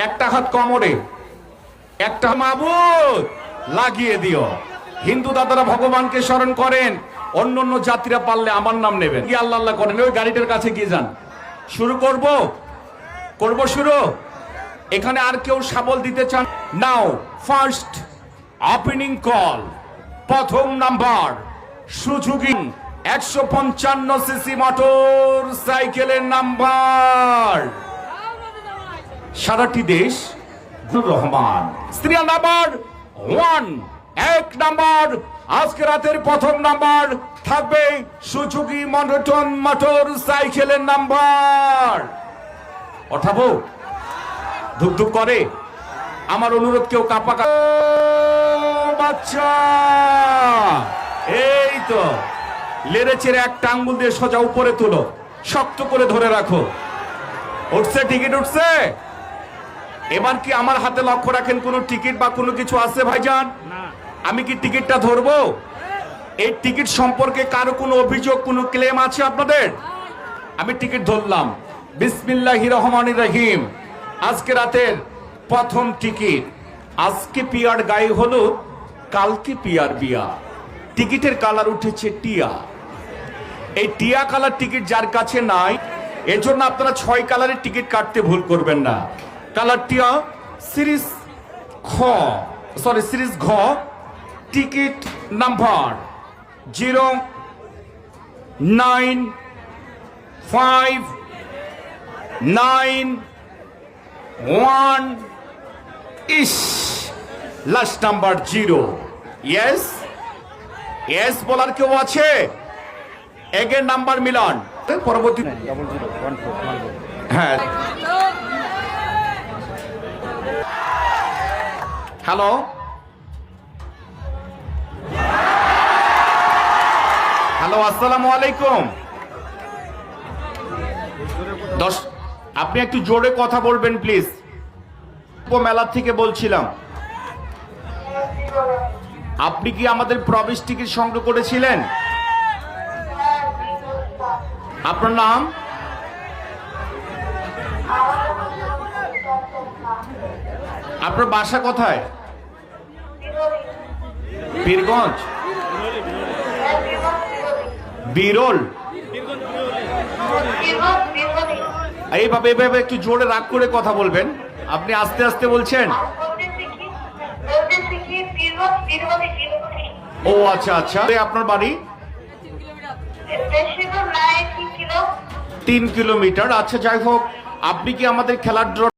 একটা হাত কোমরে, একটা মাবুদ লাগিয়ে দিও। হিন্দু দাদারা ভগবানকে স্মরণ করেন, অন্য অন্য জাতিরা পারলে আমার নাম নেবেন, কি আল্লাহ আল্লাহ করেন। ওই গাড়িটার কাছে গিয়ে যান। শুরু করব শুরু। এখানে আর কেউ শাবল দিতে চান? নাও ফার্স্ট ওপেনিং কল, প্রথম নাম্বার সুজুকি 155 সিসি মোটর সাইকেলের নাম্বার, সারাটি দেশ রহমান। সিরিয়াল নাম্বার 1, এক নাম্বার। আজকে রাতের প্রথম নাম্বার থাকবে সুজুকি মনোটন মোটর সাইকেলের নাম্বার। ওঠাবো? ধুকধুক করে। আমার অনুরোধ, কেউ কাপা বাচ্চা, এই তো লেড়ে চেড়ে একটা আঙ্গুল দিয়ে সোজা উপরে তুলো, শক্ত করে ধরে রাখো। উঠছে, টিকিট উঠছে। এবার কি আমার হাতে লক্ষ্য রাখেন, কোন টিকিট বা কোনো কিছু আছে ভাইজান? আমি কি টিকিটটা ধরবো? এই টিকিট সম্পর্কে কারো কোনো অভিযোগ, কোনো ক্লেম আছে আপনাদের? আমি টিকিট ধরলাম। বিসমিল্লাহির রহমানির রহিম। আজকে রাতের প্রথম টিকিট। আজকে পিয়ার গায়ে হলুদ, কালকে পিয়ার বিয়া। টিকিটের কালার উঠেছে টিয়া। এই টিয়া কালার টিকিট যার কাছে নাই, এজন্য আপনারা 6 কালারের টিকিট কাটতে ভুল করবেন না। কালার টিয়া সিরিজ ঘ, টিকিট নাম্বার 09591। ইস, লাস্ট নাম্বার 0। ইয়েস বলার কেউ আছে? এগের নাম্বার মিলান। পরবর্তী হ্যাঁ, হ্যালো আসসালামু আলাইকুম। আপনি একটু জোরে কথা বলবেন প্লিজ। মেলা থেকে বলছিলাম। আপনি কি আমাদের প্রবেশ টিকিট সংগ্রহ করেছিলেন? আপনার নাম? আপনার বাসা কোথায়? পীরগঞ্জ, বিরল। এইভাবে একটু জোরে রাগ করে কথা বলবেন। আপনি আস্তে আস্তে বলছেন। ও আচ্ছা আচ্ছা। আপনার বাড়ি? 3 কিলোমিটার। আচ্ছা, যাই হোক, আপনি কি আমাদের খেলার